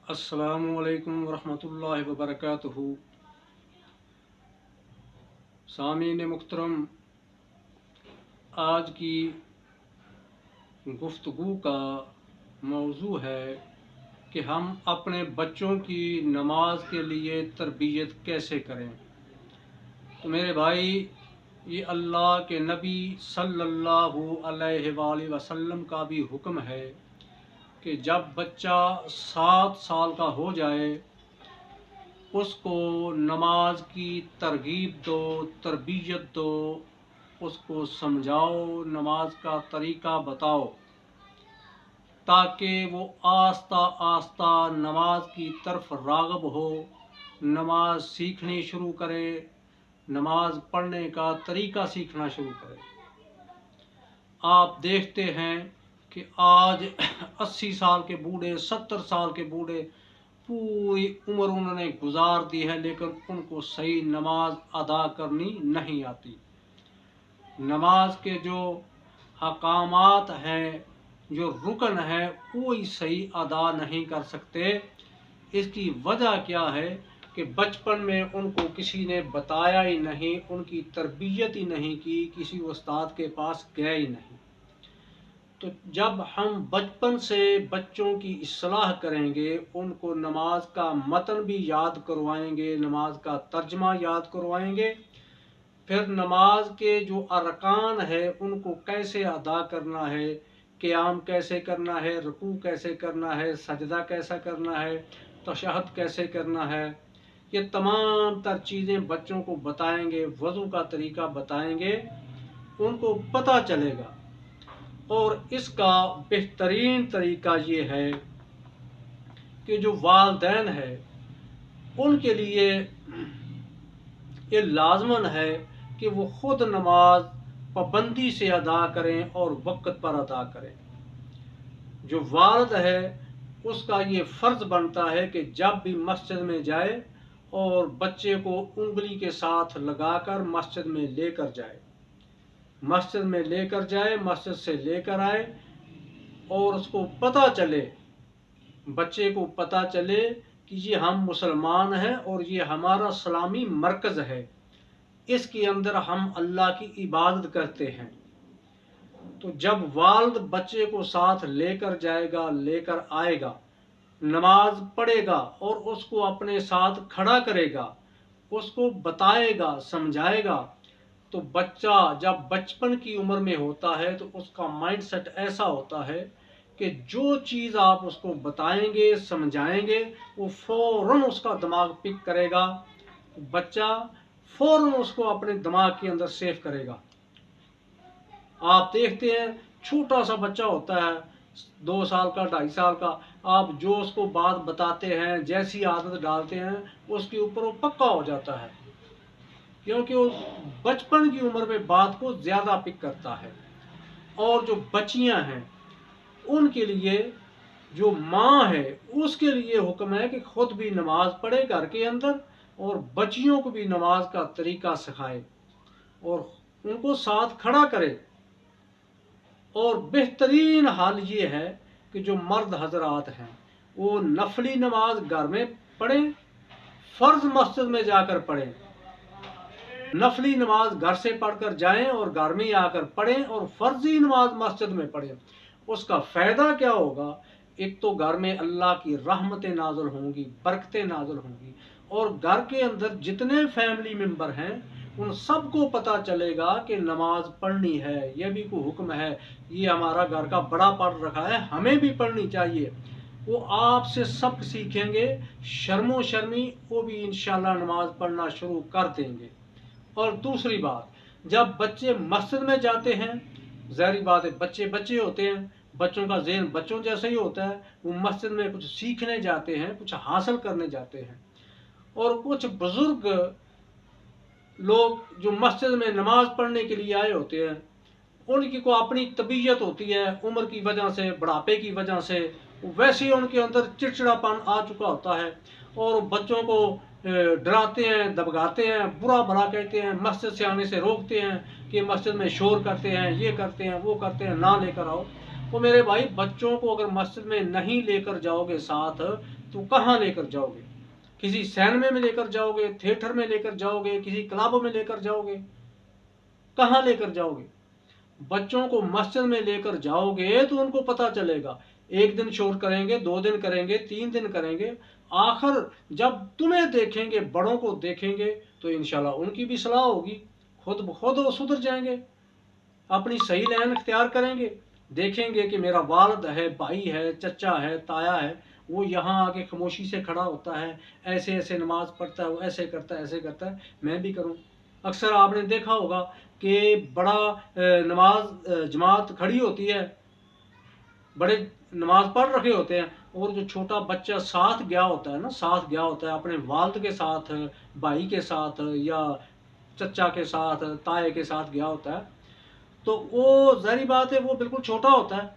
अस्सलामुअलैकुम वरहमतुल्लाहि वबरकातुहू। सामीन मुहतरम, आज की गुफ्तगू का मौजू है कि हम अपने बच्चों की नमाज के लिए तरबियत कैसे करें। तो मेरे भाई, ये अल्लाह के नबी सल्लल्लाहु अलैहि वसल्लम का भी हुक्म है कि जब बच्चा 7 साल का हो जाए उसको नमाज की तरगीब दो, तरबियत दो, उसको समझाओ, नमाज का तरीका बताओ, ताकि वो आस्ता आस्ता नमाज की तरफ राग़िब हो, नमाज सीखनी शुरू करे, नमाज पढ़ने का तरीका सीखना शुरू करे। आप देखते हैं कि आज 80 साल के बूढ़े, 70 साल के बूढ़े पूरी उम्र उन्होंने गुजार दी है, लेकिन उनको सही नमाज अदा करनी नहीं आती। नमाज के जो हकामात हैं, जो रुकन है, कोई सही अदा नहीं कर सकते। इसकी वजह क्या है कि बचपन में उनको किसी ने बताया ही नहीं, उनकी तरबियत ही नहीं की, किसी उस्ताद के पास गए ही नहीं। तो जब हम बचपन से बच्चों की इस्लाह करेंगे, उनको नमाज का मतन भी याद करवाएंगे, नमाज का तर्जमा याद करवाएंगे, फिर नमाज के जो अरकान है उनको कैसे अदा करना है, क़याम कैसे करना है, रुकू कैसे करना है, सजदा कैसा करना है, तशहद कैसे करना है, ये तमाम तर चीज़ें बच्चों को बताएंगे, वज़ू का तरीका बताएंगे, उनको पता चलेगा। और इसका बेहतरीन तरीका ये है कि जो वालिदैन है उनके लिए ये लाजमन है कि वो ख़ुद नमाज पाबंदी से अदा करें और वक्त पर अदा करें। जो वालिद है उसका ये फ़र्ज़ बनता है कि जब भी मस्जिद में जाए और बच्चे को उंगली के साथ लगाकर मस्जिद में लेकर जाए, मस्जिद में लेकर जाए, मस्जिद से लेकर आए और उसको पता चले, बच्चे को पता चले कि ये हम मुसलमान हैं और ये हमारा इस्लामी मरकज़ है, इसके अंदर हम अल्लाह की इबादत करते हैं। तो जब वालिद बच्चे को साथ लेकर जाएगा, लेकर आएगा, नमाज पढ़ेगा और उसको अपने साथ खड़ा करेगा, उसको बताएगा, समझाएगा, तो बच्चा जब बचपन की उम्र में होता है तो उसका माइंडसेट ऐसा होता है कि जो चीज़ आप उसको बताएंगे, समझाएंगे, वो फ़ौरन उसका दिमाग पिक करेगा, बच्चा फ़ौरन उसको अपने दिमाग के अंदर सेव करेगा। आप देखते हैं छोटा सा बच्चा होता है, 2 साल का, 2.5 साल का, आप जो उसको बात बताते हैं, जैसी आदत डालते हैं, उसके ऊपर वो पक्का हो जाता है, क्योंकि वो बचपन की उम्र में बात को ज़्यादा पिक करता है। और जो बच्चियां हैं उनके लिए, जो माँ है उसके लिए हुक्म है कि खुद भी नमाज पढ़े घर के अंदर और बच्चियों को भी नमाज का तरीका सिखाए और उनको साथ खड़ा करे। और बेहतरीन हाल ये है कि जो मर्द हजरात हैं वो नफली नमाज घर में पढ़ें, फ़र्ज मस्जिद में जाकर पढ़ें। नफली नमाज घर से पढ़कर जाएं और घर में आकर पढ़ें और फर्जी नमाज मस्जिद में पढ़ें। उसका फ़ायदा क्या होगा? एक तो घर में अल्लाह की रहमतें नाज़िल होंगी, बरकतें नाज़िल होंगी, और घर के अंदर जितने फैमिली मेंबर हैं उन सबको पता चलेगा कि नमाज पढ़नी है, यह भी कोई हुक्म है, ये हमारा घर का बड़ा पढ़ रखा है, हमें भी पढ़नी चाहिए। वो आपसे सब सीखेंगे, शर्मो शर्मी वो भी इंशाल्लाह नमाज पढ़ना शुरू कर देंगे। और दूसरी बात, जब बच्चे मस्जिद में जाते हैं, ज़ाहिर बात है बच्चे बच्चे होते हैं, बच्चों का ज़हन बच्चों जैसा ही होता है, वो मस्जिद में कुछ सीखने जाते हैं, कुछ हासिल करने जाते हैं। और कुछ बुज़ुर्ग लोग जो मस्जिद में नमाज पढ़ने के लिए आए होते हैं, उनकी को अपनी तबीयत होती है, उम्र की वजह से, बुढ़ापे की वजह से वैसे ही उनके अंदर चिड़चिड़ापन आ चुका होता है और बच्चों को डराते हैं, दबकाते हैं, बुरा भला कहते हैं, मस्जिद से आने से रोकते हैं कि मस्जिद में शोर करते हैं, ये करते हैं, वो करते हैं, ना लेकर आओ। तो मेरे भाई बच्चों को अगर मस्जिद में नहीं लेकर जाओगे साथ, तो कहाँ लेकर जाओगे? किसी सिनेमा में लेकर जाओगे, थिएटर में लेकर जाओगे, किसी क्लब में लेकर जाओगे, कहाँ लेकर जाओगे? बच्चों को मस्जिद में लेकर जाओगे तो उनको पता चलेगा। एक दिन शोर करेंगे, 2 दिन करेंगे, 3 दिन करेंगे, आखिर जब तुम्हें देखेंगे, बड़ों को देखेंगे, तो इंशाल्लाह उनकी भी सलाह होगी, खुद ब खुद वो सुधर जाएंगे, अपनी सही लाइन इख्तियार करेंगे। देखेंगे कि मेरा वालिद है, भाई है, चचा है, ताया है, वो यहाँ आके खामोशी से खड़ा होता है, ऐसे ऐसे नमाज पढ़ता है, वो ऐसे करता है, ऐसे करता है, मैं भी करूँ। अक्सर आपने देखा होगा कि बड़ा नमाज जमात खड़ी होती है, बड़े नमाज पढ़ रखे होते हैं, और जो छोटा बच्चा साथ गया होता है ना, साथ गया होता है अपने वालिद के साथ, भाई के साथ, या चचा के साथ, ताए के साथ गया होता है, तो वो जाहिर बात है वो बिल्कुल छोटा होता है,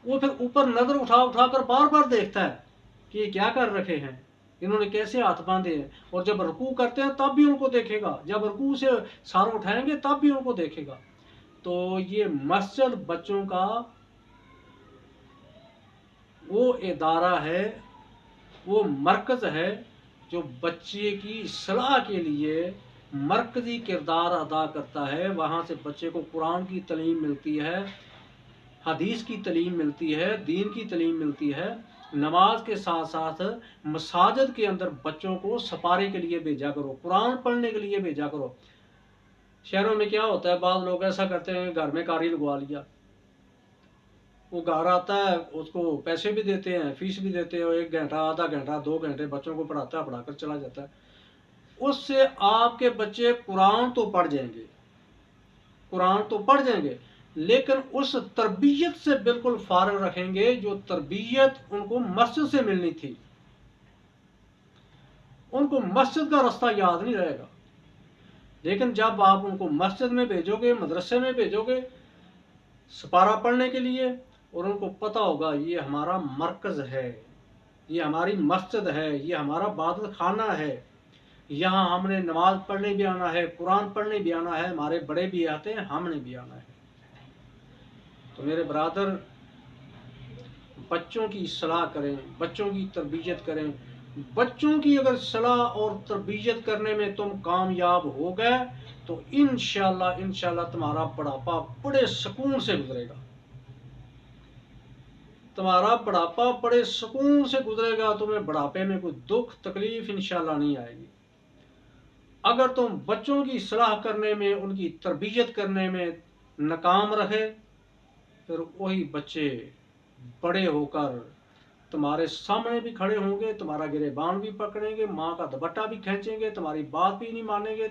वो फिर ऊपर नजर उठा उठा कर बार बार देखता है कि ये क्या कर रखे हैं, इन्होंने कैसे हाथ बांधे हैं। और जब रुकू करते हैं तब भी उनको देखेगा, जब रुकू से सर उठाएंगे तब भी उनको देखेगा। तो ये मस्जिद बच्चों का वो इदारा है, वो मरकज़ है जो बच्चे की सलाह के लिए मरकज़ी किरदार अदा करता है। वहाँ से बच्चे को कुरान की तालीम मिलती है, हदीस की तालीम मिलती है, दीन की तालीम मिलती है। नमाज के साथ साथ मसाजिद के अंदर बच्चों को सपारे के लिए भेजा करो, कुरान पढ़ने के लिए भेजा करो। शहरों में क्या होता है, बाद लोग ऐसा करते हैं, घर में कारी लगवा लिया, वो घर आता है, उसको पैसे भी देते हैं, फीस भी देते हैं, 1 घंटा, आधा घंटा, 2 घंटे बच्चों को पढ़ाता है, पढ़ाकर चला जाता है। उससे आपके बच्चे कुरान तो पढ़ जाएंगे, कुरान तो पढ़ जाएंगे, लेकिन उस तरबियत से बिल्कुल फारिग रखेंगे जो तरबियत उनको मस्जिद से मिलनी थी। उनको मस्जिद का रास्ता याद नहीं रहेगा। लेकिन जब आप उनको मस्जिद में भेजोगे, मदरसे में भेजोगे सपारा पढ़ने के लिए, और उनको पता होगा ये हमारा मरकज़ है, ये हमारी मस्जिद है, ये हमारा इबादत खाना है, यहाँ हमने नमाज पढ़ने भी आना है, कुरान पढ़ने भी आना है, हमारे बड़े भी आते हैं, हमने भी आना है। तो मेरे ब्रादर, बच्चों की सलाह करें, बच्चों की तरबियत करें। बच्चों की अगर सलाह और तरबियत करने में तुम कामयाब हो गए तो इंशाल्लाह तुम्हारा बुढ़ापा बड़े सुकून से गुजरेगा, तुम्हारा बुढ़ापा बड़े सुकून से गुजरेगा, तुम्हें बुढ़ापे में कोई दुख तकलीफ इंशाल्लाह नहीं आएगी। अगर तुम बच्चों की सलाह करने में, उनकी तरबियत करने में नाकाम रहे, फिर वही बच्चे बड़े होकर तुम्हारे सामने भी खड़े होंगे, तुम्हारा गिरेबान भी पकड़ेंगे, माँ का दुपट्टा भी खींचेंगे, तुम्हारी बात भी नहीं मानेंगे,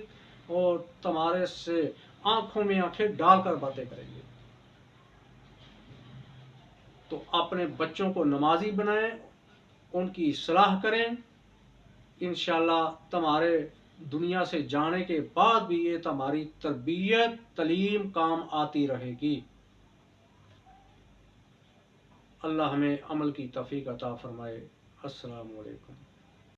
और तुम्हारे से आंखों में आंखें डालकर बातें करेंगे। तो अपने बच्चों को नमाजी बनाएं, उनकी सलाह करें, इंशाल्लाह तुम्हारे दुनिया से जाने के बाद भी ये तुम्हारी तरबियत तालीम काम आती रहेगी। अल्लाह हमें अमल की तौफीक अता फरमाए। अस्सलामु अलैकुम।